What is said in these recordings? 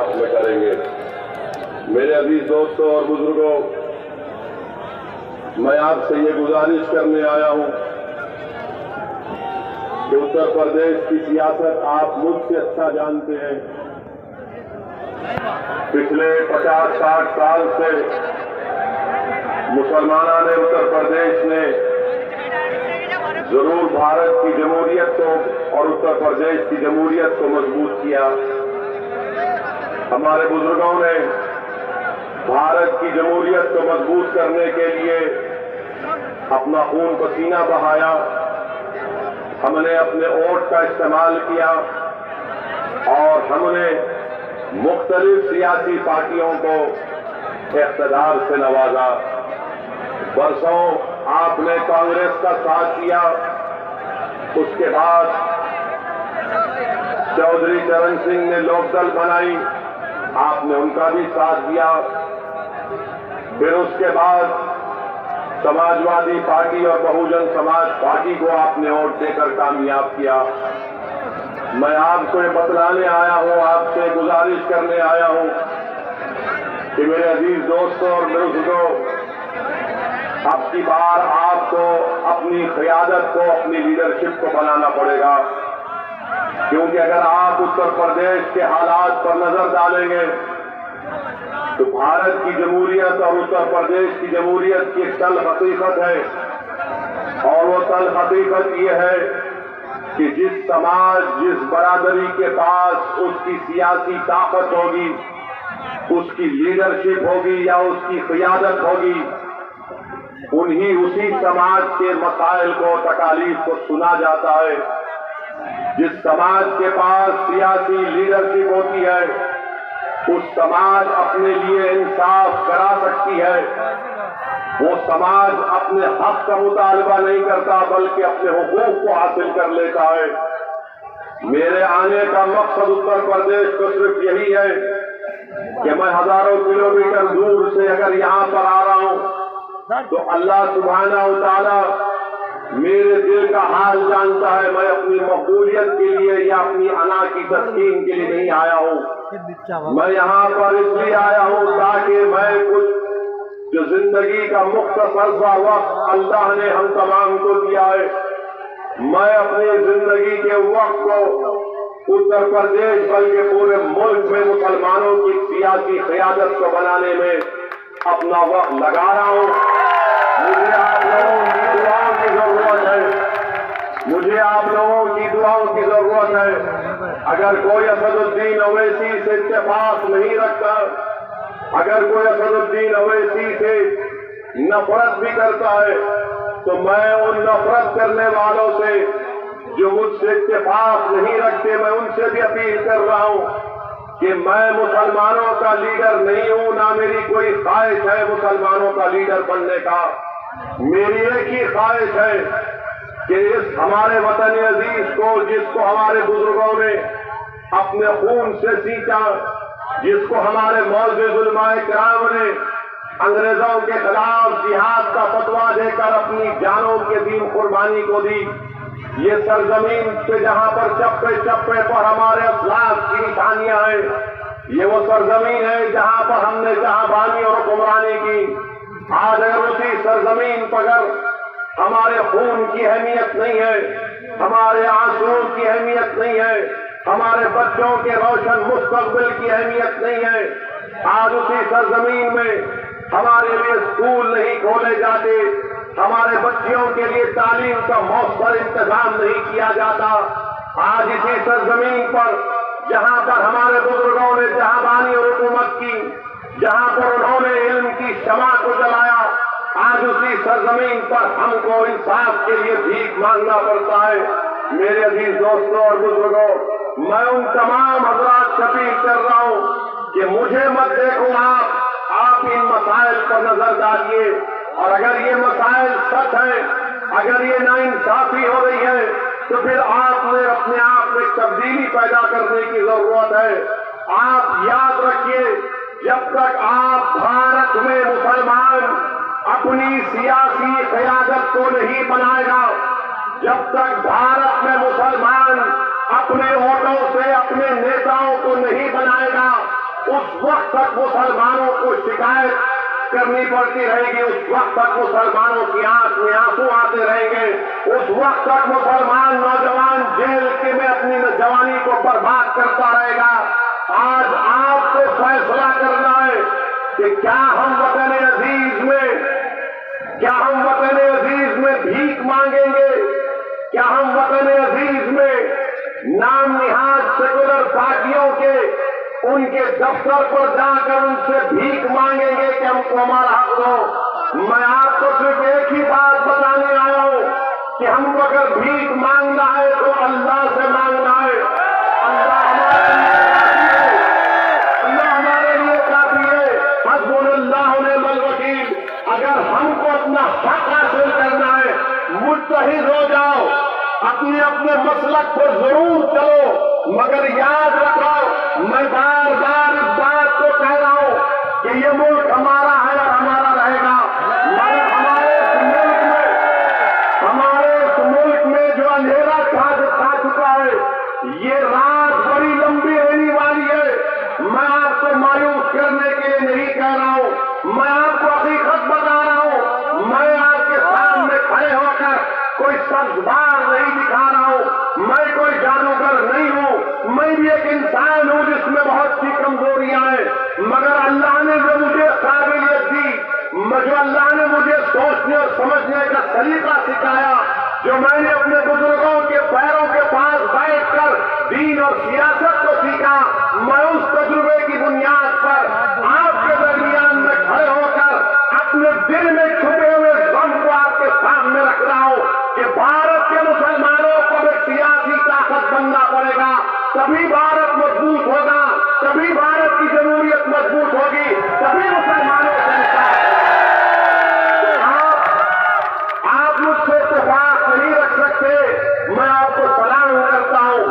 حق میں کریں گے۔ میرے عزیز دوستوں اور بزرگوں، میں آپ سے یہ گزارش کرنے آیا ہوں کہ اتر پردیش کی سیاست آپ مجھ سے اچھا جانتے ہیں۔ پچھلے 50-60 سال سے مسلمانوں نے اتر پردیش نے ضرور بھارت کی جمہوریت کو اور اتر پردیش کی جمہوریت کو مضبوط کیا۔ ہمارے بزرگوں نے بھارت کی جمہوریت کو مضبوط کرنے کے لیے اپنا خون پسینہ بہایا۔ ہم نے اپنے ووٹ کا استعمال کیا اور ہم نے مختلف سیاسی پارٹیوں کو اقتدار سے نوازا۔ برسوں آپ نے کانگریس کا ساتھ دیا، اس کے بعد چودھری چرن سنگھ نے لوک دل بنائی، آپ نے ان کا بھی ساتھ دیا۔ پھر اس کے بعد سماجوادی پارٹی اور بہوجن سماج پارٹی کو آپ نے ووٹ دے کر کامیاب کیا۔ میں آپ کو یہ بتلانے آیا ہوں، آپ سے گزارش کرنے آیا ہوں کہ میرے عزیز دوستوں اور بزرگوں، اب کی بار آپ کو اپنی قیادت کو، اپنی لیڈرشپ کو بنانا پڑے گا، کیونکہ اگر آپ اتر پردیش کے حالات پر نظر ڈالیں گے تو بھارت کی جمہوریت اور اتر پردیش کی جمہوریت کی ایک تلخ حقیقت ہے، اور وہ تلخ حقیقت یہ ہے کہ جس سماج، جس برادری کے پاس اس کی سیاسی طاقت ہوگی، اس کی لیڈرشپ ہوگی یا اس کی قیادت ہوگی، اسی سماج کے مسائل کو، تکالیف کو سنا جاتا ہے۔ جس سماج کے پاس سیاسی لیڈرشپ ہوتی ہے، اس سماج اپنے لیے انصاف کرا سکتی ہے۔ وہ سماج اپنے حق کا مطالبہ نہیں کرتا بلکہ اپنے حقوق کو حاصل کر لیتا ہے۔ میرے آنے کا مقصد اتر پردیش کو صرف یہی ہے کہ میں ہزاروں کلومیٹر دور سے اگر یہاں پر آ رہا ہوں تو اللہ سبحانہ و تعالی میرے دل کا حال جانتا ہے۔ میں اپنی مقبولیت کے لیے یا اپنی انا کی تسکین کے لیے نہیں آیا ہوں، میں یہاں پر اس لیے آیا ہوں تاکہ میں کچھ جو زندگی کا مختصر سا وقت اللہ نے ہم تمام کو دیا ہے، میں اپنی زندگی کے وقت کو اتر پردیش بلکہ پورے ملک میں مسلمانوں کی سیاسی قیادت کو بنانے میں اپنا وقت لگا رہا ہوں۔ مجھے آپ لوگوں کی دعاؤں کی ضرورت ہے، مجھے آپ لوگوں کی دعاؤں کی ضرورت ہے۔ اگر کوئی اسد الدین اویسی سے اتفاق نہیں رکھتا، اگر کوئی اسد الدین اویسی سے نفرت بھی کرتا ہے تو میں ان نفرت کرنے والوں سے جو مجھ سے اتفاق نہیں رکھتے، میں ان سے بھی اپیل کر رہا ہوں کہ میں مسلمانوں کا لیڈر نہیں ہوں، نہ میری کوئی خواہش ہے مسلمانوں کا لیڈر بننے کا۔ میری ایک ہی خواہش ہے کہ اس ہمارے وطن عزیز کو، جس کو ہمارے بزرگوں نے اپنے خون سے سینچا، جس کو ہمارے معزز علماء کرام نے انگریزوں کے خلاف جہاد کا فتویٰ دے کر اپنی جانوں کی عظیم قربانی کو دی، یہ سرزمین پہ جہاں پر چپے چپے پر ہمارے اسلاف کی نشانیاں ہیں، یہ وہ سرزمین ہے جہاں پر ہم نے جہاں بانی اور حکمرانی کی۔ آج اگر اسی سرزمین پر ہمارے خون کی اہمیت نہیں ہے، ہمارے آنسو کی اہمیت نہیں ہے، ہمارے بچوں کے روشن مستقبل کی اہمیت نہیں ہے، آج اسی سرزمین میں ہمارے لیے اسکول نہیں کھولے جاتے، ہمارے بچیوں کے لیے تعلیم کا مؤثر انتظام نہیں کیا جاتا، آج اسی سرزمین پر جہاں پر ہمارے بزرگوں نے جہاں بانی اور حکومت کی، جہاں پر انہوں نے علم کی شمع کو جلایا، آج اسی سرزمین پر ہم کو انصاف کے لیے بھیک مانگنا پڑتا ہے۔ میرے عزیز دوستوں اور بزرگوں، میں ان تمام حضرات سے اپیل کر رہا ہوں کہ مجھے مت دیکھو، آپ ان مسائل پر نظر ڈالیے، اور اگر یہ مسائل سچ ہیں، اگر یہ ناانصافی ہو رہی ہے تو پھر آپ نے اپنے آپ میں تبدیلی پیدا کرنے کی ضرورت ہے۔ آپ یاد رکھیے، جب تک آپ بھارت میں مسلمان اپنی سیاسی قیادت کو نہیں بنائے گا، جب تک بھارت میں مسلمان اپنے ووٹوں سے اپنے نیتاؤں کو نہیں بنائے گا، اس وقت تک مسلمانوں کو شکایت کرنی پڑتی رہے گی، اس وقت تک مسلمانوں کی آنکھ میں آنسو آتے رہیں گے، اس وقت تک مسلمان نوجوان جیل کے میں اپنی جوانی کو برباد کرتا رہے گا۔ آج آپ کو فیصلہ کرنا ہے کہ کیا ہم وطن عزیز میں بھیک مانگیں گے، کیا ہم وطن عزیز میں نام نہاد سیکولر پارٹیوں کے ان کے دفتر پر جا کر ان سے بھیک مانگیں گے کہ ہم کو ہمارا حق دو؟ میں آپ کو صرف ایک ہی بات بتانے آیا ہوں کہ ہم کو اگر بھیک مانگنا ہے تو اللہ سے مانگنا ہے۔ اللہ ہمارے لیے کافی ہے، حسبنا اللہ ونعم الوکیل۔ اگر ہم کو اپنا حق حاصل کرنا ہے، متحد ہو جاؤ، اپنے اپنے مسلک پر ضرور چلو، مگر یاد رکھو میں بار بار اس بات کو کہہ رہا ہوں کہ یہ ملک ہمارا ہے اور ہمارا رہے گا، مگر ہمارے اس ملک میں جو اندھیرا چھا چکا ہے، یہ رات بڑی لمبی رہنے والی ہے۔ میں آپ کو مایوس کرنے کے لیے نہیں کہہ رہا ہوں، میں آپ کو حقیقت بتا رہا ہوں۔ میں آپ کے سامنے کھڑے ہو کر کوئی سبزبار نہیں دکھا رہا ہوں، میں کوئی جادوگر نہیں ہوں، میں بھی ایک انسان ہوں جس میں بہت سی کمزوریاں ہیں، مگر اللہ نے جو مجھے قابلیت دی، جو اللہ نے مجھے سوچنے اور سمجھنے کا طریقہ سکھایا، جو میں نے اپنے بزرگوں کے پیروں کے پاس بیٹھ کر دین اور سیاست کو سیکھا، میں اس تجربے کی بنیاد پر آپ کے درمیان میں کھڑے ہو کر اپنے دل میں چھپے ہوئے غم کو آپ کے سامنے رکھ رہا ہوں کہ بھارت کے مسلمانوں کو ایک سیاسی طاقت بننا پڑے گا، تبھی بھارت مضبوط ہوگا، تبھی بھارت کی جمہوریت مضبوط ہوگی، تبھی مسلمانوں سے آپ مجھ سے اتفاق نہیں رکھ سکتے، میں آپ کو سلام کرتا ہوں،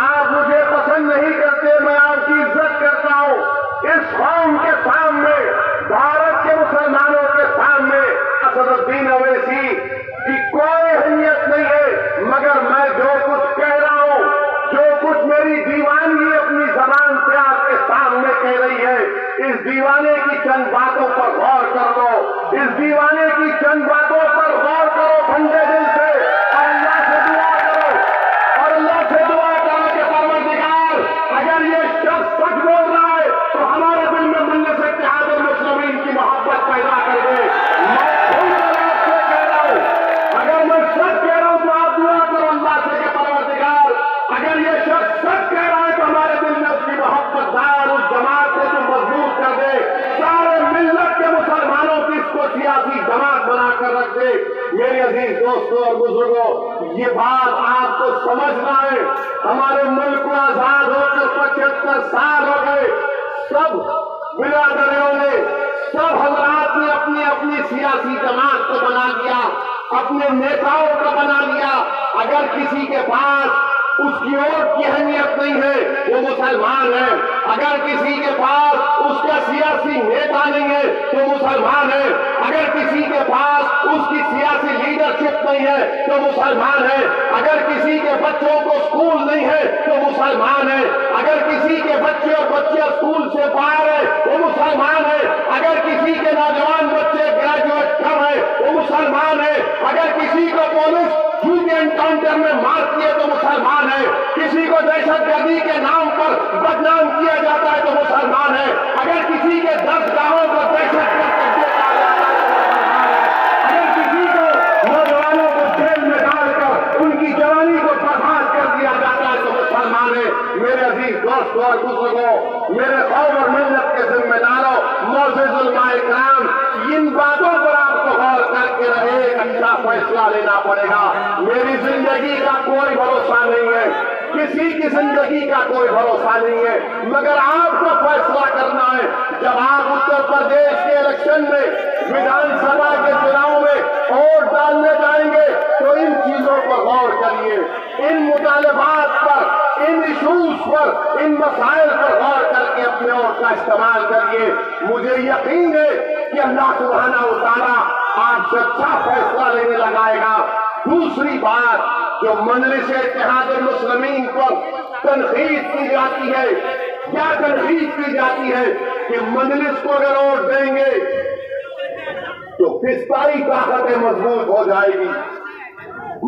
آپ مجھے پسند نہیں کرتے، میں آپ کی عزت کرتا ہوں۔ اس قوم کے سامنے، بھارت کے مسلمانوں کے سامنے اسد الدین اویسی کی کوئی اہمیت نہیں ہے، مگر میں جو کچھ کہہ رہا ہوں، جو کچھ میری دیوانی اپنی زبان سے آپ کے سامنے کہہ رہی ہے، اس دیوانے کی چند باتوں پر غور کر لو، اس دیوانے کی چند باتوں پر غور کرو ٹھنڈے دل سے، اور اللہ سے دعا کرو، اور اللہ سے دعا کرو کہ پروردگار اگر یہ شخص سچ بول رہا ہے تو ہمارے دل میں ملنے سے اتحاد المسلمین کی محبت پیدا کر دے۔ اگر میں سچ کہہ رہا ہوں تو آپ دعا کرو اللہ سے کہ پروردگار اگر یہ شخص سچ کہہ رہا ہے تو ہمارے دل میں اس کی محبت دار اس جماعت کو تو مضبوط کر دے، سارے ملت کے مسلمانوں کی اس کو سیاسی جماعت بنا کر رکھ دے۔ میرے عزیز دوستوں اور بزرگوں، یہ بات آپ کو سمجھنا ہے، ہمارے ملک کو آزاد ہو کر 75 سال ہو گئے، سب برادریوں نے، سب حضرات نے اپنی اپنی سیاسی جماعت کو بنا لیا، اپنے نیتاؤں کو بنا لیا۔ اگر کسی کے پاس اس کی ووٹ کی اہمیت نہیں ہے وہ مسلمان ہے، اگر کسی کے پاس اس کا سیاسی نیتا نہیں ہے تو مسلمان ہے، اگر کسی کے پاس اس کی سیاسی لیڈرشپ نہیں ہے تو مسلمان ہے، اگر کسی کے بچوں کو اسکول نہیں ہے تو مسلمان ہے، اگر کسی کے بچے اور بچیاں اسکول سے باہر ہے وہ مسلمان ہے، اگر کسی کے نوجوان بچے گریجویٹ کم ہے وہ مسلمان ہے، اگر کسی کو پولیس جھوٹے انکاؤنٹر میں مارتی ہے تو مسلمان ہے، کسی کو دہشت گردی کے نام پر بدنام کیا جاتا ہے تو مسلمان ہے، اگر کسی کے 10 گاؤں کو دہشت گرد قبضے کیا جاتا ہے تو مسلمان ہے، اگر کسی کو نوجوانوں کو جیل میں ڈال کر ان کی جوانی کو برباد کر دیا جاتا ہے تو مسلمان ہے۔ میرے عزیز دوستوں اور بزرگوں، میرے قوم اور ملت کے ذمہ داروں، معزز علماء کرام، ان باتوں پر آپ کو غور کر کے ایک اچھا فیصلہ لینا پڑے گا۔ میری زندگی کا کوئی بھروسہ نہیں ہے، کسی کی زندگی کا کوئی بھروسہ نہیں ہے، مگر آپ کو فیصلہ کرنا ہے۔ جب آپ اتر پردیش کے الیکشن میں، ودھان سبھا کے چناؤ میں ووٹ ڈالنے جائیں گے تو ان چیزوں پر غور کریے، ان مطالبات پر، ان ایشوز پر، ان مسائل پر غور کر کے اپنے ووٹ کا استعمال کریے۔ مجھے یقین ہے کہ اللہ سبحانہ و تعالیٰ آپ سے اچھا فیصلہ لینے لگائے گا۔ دوسری بات جو مجلس اتحاد المسلمین پر تنقید کی جاتی ہے کیا تنقید کی جاتی ہے کہ مجلس کو اگر ووٹ دیں گے تو فسطائی طاقتیں مضبوط ہو جائے گی.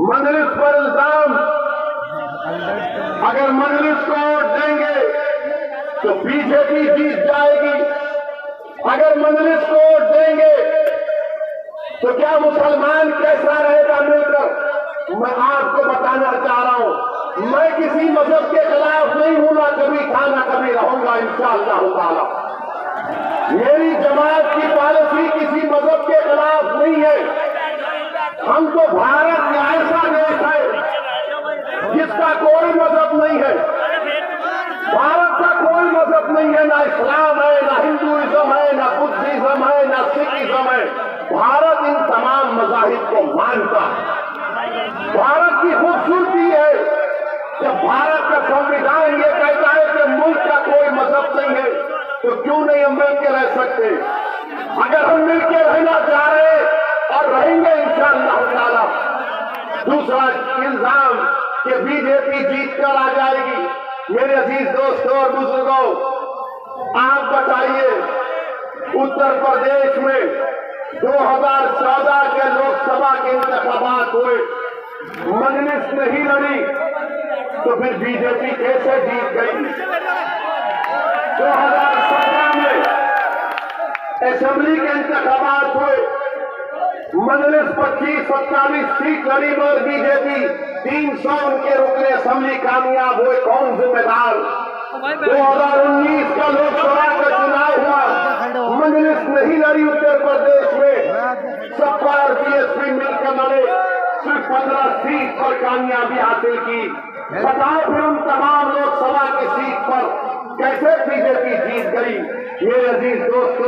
مجلس پر الزام اگر مجلس کو ووٹ دیں گے تو بی جے پی جیت جائے گی. اگر مجلس کو ووٹ دیں گے تو کیا مسلمان کیسا رہے گا مل کر؟ میں آپ کو بتانا چاہ رہا ہوں میں کسی مذہب کے خلاف نہیں ہوں، نہ کبھی تھا نہ کبھی رہوں گا انشاءاللہ تعالی. میری جماعت کی پالیسی کسی مذہب کے خلاف نہیں ہے. ہم تو بھارت ایسا دیش ہے جس کا کوئی مذہب نہیں ہے. بھارت کا کوئی مذہب نہیں ہے، نہ اسلام ہے، نہ ہندوازم ہے، نہ بدھزم ہے، نہ سکھزم ہے. بھارت ان تمام مذاہب کو مانتا ہے. بھارت کی خوبصورتی ہے کہ بھارت کا سنویدھان یہ کہتا ہے کہ ملک کا کوئی مذہب نہیں ہے، تو کیوں نہیں ہم مل کے رہ سکتے؟ اگر ہم مل کے رہنا چاہ رہے اور رہیں گے انشاءاللہ تعالی. دوسرا الزام کہ بی جے پی جیت کر آ جائے گی. میرے عزیز دوستوں اور بزرگوں، آپ بتائیے اتر پردیش میں 2014 کے لوک سبھا کے انتخابات ہوئے، مجلس نہیں لڑی تو پھر بی جے پی کیسے جیت گئی؟ 2017 میں اسمبلی کے انتخابات ہوئے، مجلس 25-27 سیٹ لڑی مگر بی جے پی 300 ان کے رکن اسمبلی کامیاب ہوئے. کون ذمہ دار؟ 2019 کا لوک سبھا کا چناؤ ہوا، مجلس نہیں لڑی اتر پردیش میں، سپا اور بی ایس پی مل کر لڑے، صرف 15 سیٹ پر کامیابی حاصل کی. بتاؤ پھر ان تمام لوک سبھا کی سیٹ پر کیسے بی جے پی جیت گئی؟ میرے عزیز دوستوں